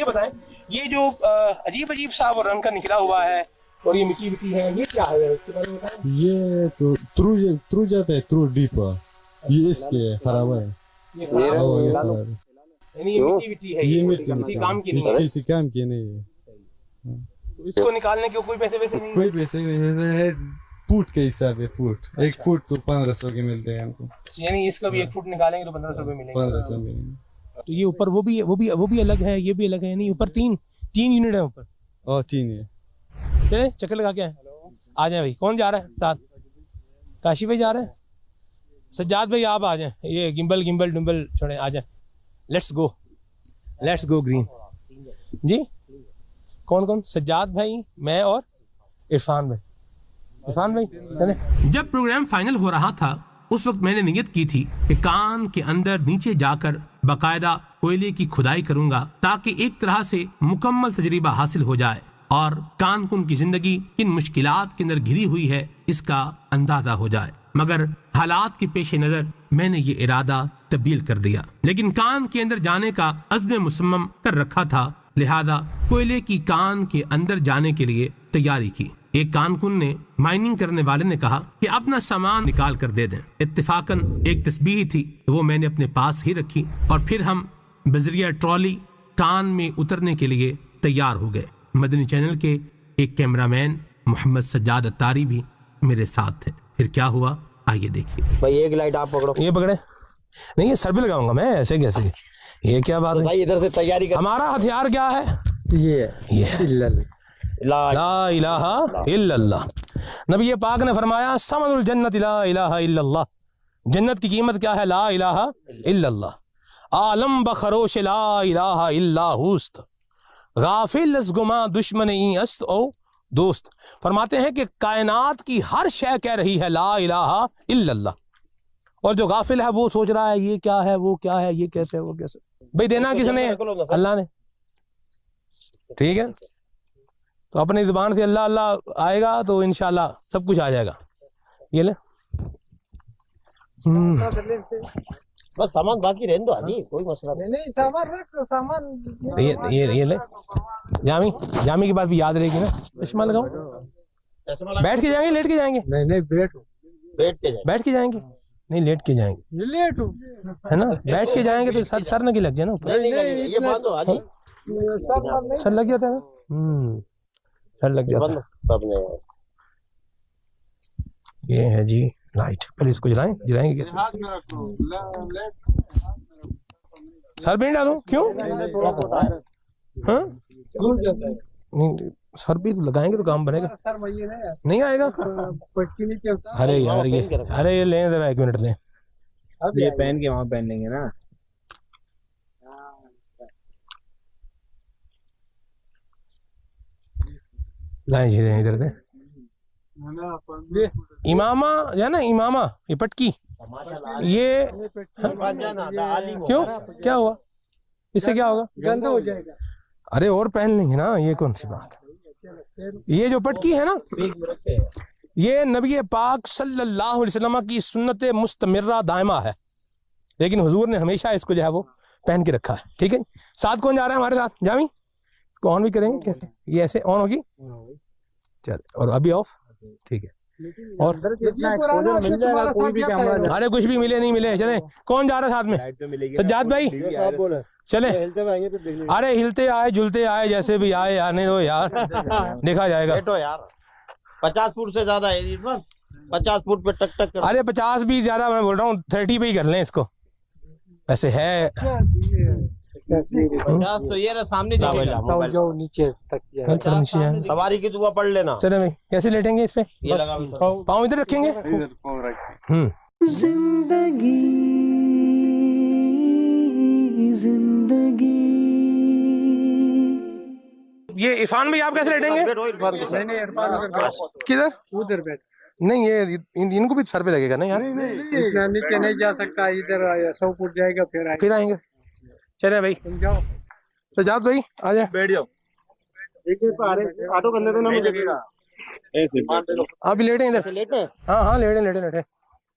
یہ بتائیں یہ جو عجیب عجیب سا وہ رنگ کا نکلا ہوا ہے اور یہ مٹی مٹی ہے یہ کیا ہے اس کے بارے میں بتائیں. یہ تو ترو جاتا ہے ترو ڈیپ یہ اس کے خراب ہے یعنی یہ مٹی مٹی ہے یہ کسی کام کی نہیں ہے. کسی کام کی نہیں ہے. اس کو نکالنے کے کوئی پیسے ویسے نہیں کوئی پیسے ہے فوٹ کے حساب ہے فوٹ ایک فوٹ تو 1500 کے ملتے ہیں ہم کو. یعنی اس کا بھی 1 فٹ نکالیں گے تو 1500 روپے ملیں گے. 1500 ملیں گے. تو یہ اوپر وہ بھی الگ ہے یہ بھی الگ ہے. نہیں اوپر تین یونٹ ہے اوپر اور 3 ہے. چلے چکر لگا کے آ جائیں بھائی. کون جا رہا ہے ساتھ؟ کاشی بھائی جا رہے ہیں. سجاد بھائی آپ آ جائیں. یہ گمبل ڈمبل چھوڑیں آ جائیں. Let's go green. جی کون سجاد بھائی میں اور عرفان بھائی چلیں. جب پروگرام فائنل ہو رہا تھا اس وقت میں نے نیت کی تھی کہ کان کے اندر نیچے جا کر باقاعدہ کوئلے کی کھدائی کروں گا تاکہ ایک طرح سے مکمل تجربہ حاصل ہو جائے اور کان کن کی زندگی کن مشکلات کے اندر گھری ہوئی ہے اس کا اندازہ ہو جائے. مگر حالات کے پیش نظر میں نے یہ ارادہ تبدیل کر دیا. لیکن کان کے اندر جانے کا عزم مصمم کر رکھا تھا لہذا کوئلے کی کان کے اندر جانے کے لیے تیاری کی. ایک کان کن نے مائننگ کرنے والے نے کہا کہ اپنا سامان نکال کر دے دیں. اتفاقاً ایک تسبیح تھی وہ میں نے اپنے پاس ہی رکھی اور پھر ہم بذریعہ ٹرالی کان میں اترنے کے لیے تیار ہو گئے. مدنی چینل کے ایک کیمرہ مین محمد سجاد اتاری بھی میرے ساتھ تھے. پھر کیا ہوا آئیے دیکھیے. بھائی ایک لائٹ آپ پکڑو. یہ پکڑے نہیں یہ سر پہ لگاؤں گا میں ایسے کیسے. یہ کیا بات ہے ادھر سے تیاری کر. ہمارا ہتھیار کیا ہے یہ لا الہ الا اللہ. نبی پاک نے فرمایا ثمن الجنت لا الہ الا اللہ. جنت کی قیمت کیا ہے؟ لا الہ الا اللہ. عالم بخروش لا الہ الا ہوست غافل از گما دشمن ای است او دوست. فرماتے ہیں کہ کائنات کی ہر شے کہہ رہی ہے لا الہ الا اللہ اور جو غافل ہے وہ سوچ رہا ہے یہ کیا ہے وہ کیا ہے یہ کیسے وہ کیسے. بھئی دینا کس نے؟ اللہ نے. ٹھیک ہے تو اپنی زبان سے اللہ اللہ آئے گا تو انشاءاللہ سب کچھ آ جائے گا. یہ لے بس سامان باقی رہنے دو حاجی کوئی مسئلہ نہیں. سامان رکھ سامان یہ لے جامی کی بات بھی یاد رہے گی نا. چشمہ لگاؤ. بیٹھ کے جائیں گے لیٹ کے جائیں گے؟ نہیں بیٹھ کے جائیں گے نہیں لیٹ کے جائیں گے لیٹ ہو ہے نا. بیٹھ کے جائیں گے تو سر نہ لگ جائے نا. سر لگ جاتا ہے نا. سر لگ جاتا ہے. یہ ہے جی لائٹ. پہلے اس کو جلائیں گے سر پہ نہیں ڈالوں کیوں؟ ہاں سر بھی لگائیں گے تو کام بنے گا. نہیں آئے گا. ارے یار یہ لیں ذرا 1 منٹ لیں. یہ پہن کے وہاں پہن لیں گے نا. لائیں جی ادھر دیں. امامہ ہے نا امامہ یہ پٹکی یہ کیوں کیا ہوا اس سے کیا ہوگا؟ گندہ ہو جائے گا. ارے اور پہن لیں گے نا. یہ کون سی بات ہے؟ یہ جو پٹکی ہے نا یہ نبی پاک صلی اللہ علیہ وسلم کی سنت مستمرہ دائمہ ہے لیکن حضور نے ہمیشہ اس کو جو ہے وہ پہن کے رکھا ہے. ٹھیک ہے ساتھ کون جا رہا ہے ہمارے ساتھ؟ جامی اس کو آن بھی کریں گے. یہ ایسے آن ہوگی چل اور ابھی آف. ٹھیک ہے اور ارے کچھ بھی ملے نہیں ملے. چلے کون جا رہا ہے ساتھ میں؟ سجاد بھائی چلے. ارے ہلتے آئے جلتے آئے جیسے بھی آئے آنے دو یار دیکھا جائے گا. 50 فٹ سے زیادہ ہے 50 فٹ پہ ٹک ٹک. ارے 50 بھی زیادہ میں بول رہا ہوں 30 پہ ہی کر لیں اس کو. ویسے ہے 50 تو یہ سامنے نیچے تک سواری کی دعا پڑھ لینا. چلے بھائی کیسے لیٹیں گے اس پہ؟ پاؤں ادھر رکھیں گے. زندگی یہ عرفان بھائی آپ کیسے لیٹیں گے؟ کدھر ادھر بیٹھ. نہیں یہ ان کو بھی سر پہ لگے گا نا یار. نیچے نہیں جا سکتا ادھر 100 فٹ جائے گا پھر آئیں گے. چلے بھائی جاؤ. سجاد بھائی آ جائیں. بیٹھ جاؤ. آٹو کرنے دو نا مجھے. ابھی لیٹیں ادھر. ہاں لیٹیں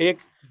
1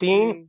3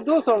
200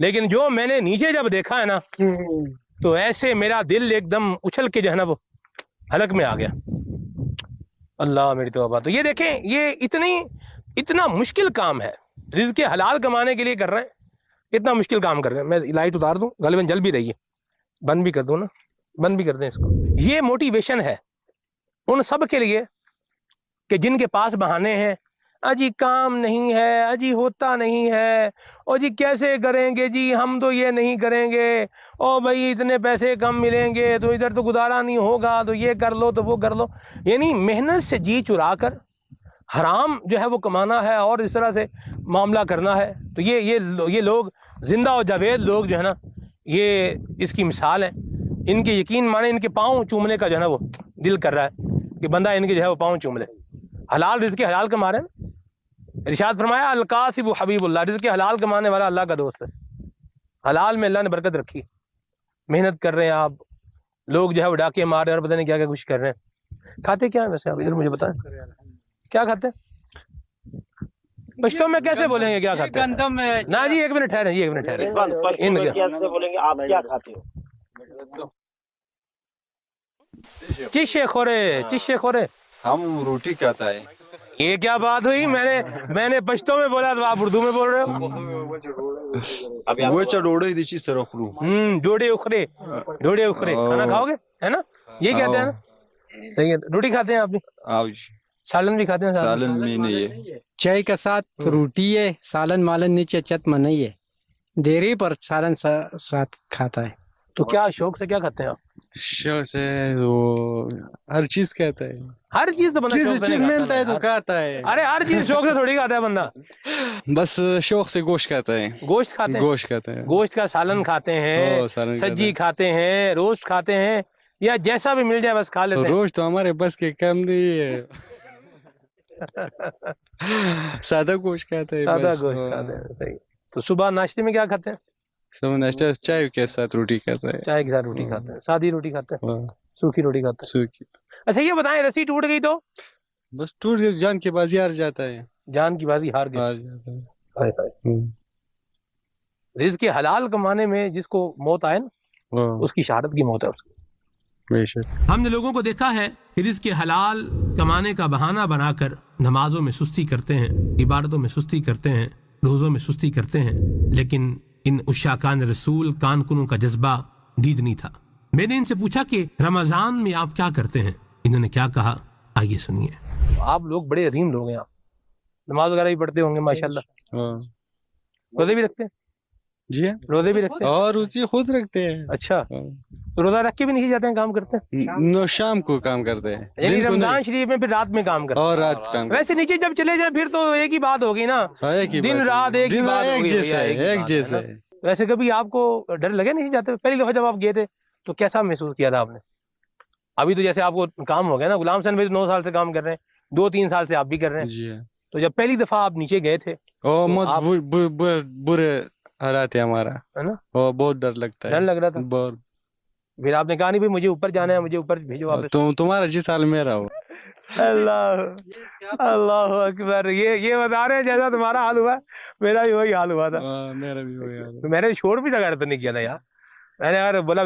لیکن جو میں نے نیچے جب دیکھا ہے نا تو ایسے میرا دل ایک دم اچھل کے جو ہے نا وہ حلق میں آ گیا. اللہ میری توبہ. تو یہ دیکھیں یہ اتنا مشکل کام ہے, رزق حلال کمانے کے لیے کر رہے ہیں, اتنا مشکل کام کر رہے ہیں. میں لائٹ اتار دوں, غالباً جل بھی رہی ہے, بند بھی کر دوں نا, بند بھی کر دیں اس کو. یہ موٹیویشن ہے ان سب کے لیے کہ جن کے پاس بہانے ہیں, اجی کام نہیں ہے, اجی ہوتا نہیں ہے, او جی کیسے کریں گے جی, ہم تو یہ نہیں کریں گے, او بھائی اتنے پیسے کم ملیں گے تو ادھر تو گزارا نہیں ہوگا, تو یہ کر لو تو وہ کر لو. یعنی محنت سے جی چرا کر حرام جو ہے وہ کمانا ہے اور اس طرح سے معاملہ کرنا ہے. تو یہ لوگ زندہ و جاوید لوگ جو ہے نا یہ اس کی مثال ہے. ان کے یقین مانے ان کے پاؤں چومنے کا جو ہے نا وہ دل کر رہا ہے کہ بندہ ان کے جو ہے وہ پاؤں چوم لے. حلال رزق حلال کما رہے ہیں. ارشاد فرمایا القاسب حبیب اللہ, رزق حلال کمانے والا اللہ کا دوست ہے. حلال میں اللہ نے برکت رکھی. محنت کر رہے ہیں آپ لوگ جو ہے وہ ڈاکے مار رہے ہیں اور پتہ نہیں کیا کیا کچھ کر رہے ہیں. کھاتے کیا ہیں ویسے آپ ادھر مجھے بتائیں, کیا کھاتے ہیں؟ پشتوں میں کیسے بولیں گے کیا کھاتے ہیں؟ گندم ہے نا جی ایک منٹ ٹھہریں جی, ایک منٹ ٹھہریں. پشتو میں کیسے بولیں گے آپ کیا کھاتے ہو؟ چشے خورے ہم روٹی کہتا ہے. یہ کیا بات ہوئی, میں نے پشتوں میں بولا تو آپ اردو میں بول رہے ہو. وہ چڑوڑے دیشی سرخرو. ڈوڈے اخرے کھانا کھاؤ گے ہے نا, یہ کہتے ہیں نا. صحیح ہے. روٹی کھاتے ہیں آپ بھی, سالن بھی کھاتے ہیں؟ سالن میں نہیں ہے. چائے کے ساتھ روٹی ہے, سالن مالن نیچے چت میں نہیں ہے, دیری پر سالن ساتھ کھاتا ہے. تو کیا شوق سے کیا کھاتے ہیں آپ؟ شوق سے وہ ہر چیز کہتا ہے. ہر چیز تو بندہ شوق سے نہیں ملتا ہے تو کھاتا ہے. ارے ہر چیز شوق سے تھوڑی کھاتا ہے بندہ. بس شوق سے گوشت کھاتا ہے. گوشت کھاتے ہیں, گوشت کھاتا ہے. گوشت کا سالن کھاتے ہیں, سجی کھاتے ہیں, روسٹ کھاتے ہیں, یا جیسا بھی مل جائے بس کھا لیتے ہیں. روسٹ تو ہمارے بس کے کم نہیں ہے. سادہ گوشت کھاتا ہے. سادہ گوشت کھاتے ہیں. صحیح. تو صبح ناشتے میں کیا کھاتے ہیں؟ صبح ناشتہ چائے کے ساتھ روٹی کھاتا ہے. چائے کے ساتھ روٹی کھاتے ہیں, سادی روٹی کھاتے ہیں, سوکھی روٹی کھاتے ہیں. سوکھی. اچھا یہ بتائیں رسی ٹوٹ گئی تو بس ٹوٹ گئی, جان کی بازی ہار جاتا ہے. جان کی بازی ہار گئی. رزق حلال کمانے میں جس کو موت آئے نا اس کی شہادت کی موت ہے اس کی. ہم نے لوگوں کو دیکھا ہے کہ رزق حلال کمانے کا بہانہ بنا کر نمازوں میں سستی کرتے ہیں, عبادتوں میں سستی کرتے ہیں, روزوں میں سستی کرتے ہیں, لیکن ان عشاقان رسول کان کنوں کا جذبہ دید نہیں تھا. میں نے ان سے پوچھا کہ رمضان میں آپ کیا کرتے ہیں, انہوں نے کیا کہا آئیے سنیے. آپ لوگ بڑے عظیم لوگ ہیں, آپ نماز وغیرہ بھی پڑھتے ہوں گے ماشاءاللہ, روزے بھی رکھتے ہیں؟ جی روزے بھی رکھتے ہیں اور روزے خود رکھتے ہیں. اچھا روزہ رکھ کے بھی نہیں جاتے ہیں, کام کرتے ہیں؟ نو شام کو کام کرتے ہیں. یعنی رمضان شریف میں پھر رات میں کام کرتے ہیں اور رات کام. ویسے نیچے جب چلے جائیں پھر تو ایک ہی بات ہوگی نا, دن رات ایک ہی بات ہوگی. ایک جیسے. ویسے کبھی آپ کو ڈر لگے نہیں جاتے پہلی دفعہ جب آپ گئے تھے تو کیسا محسوس کیا تھا آپ نے؟ ابھی تو جیسے آپ کو کام ہو گیا نا, غلام حسین بھائی 9 سال سے کام کر رہے ہیں, 2-3 سال سے آپ بھی کر رہے ہیں. تو جب پہلی دفعہ آپ نیچے گئے تھے برے حالات ہے ہمارا, ہے نا, بہت ڈر لگتا ہے. ڈر لگ رہا تھا بہت. پھر آپ نے کہا نہیں بھائی مجھے اوپر جانا ہے, مجھے اوپر بھیجو واپس. تمہارا جس حال میرا ہو. اللہ اکبر. یہ بتا رہے ہیں جیسا تمہارا حال ہوا میرا بھی وہی حال ہوا تھا. میرا بھی وہی حال. میں نے شور بھی لگا نہیں کیا تھا یار, میں نے یار بولا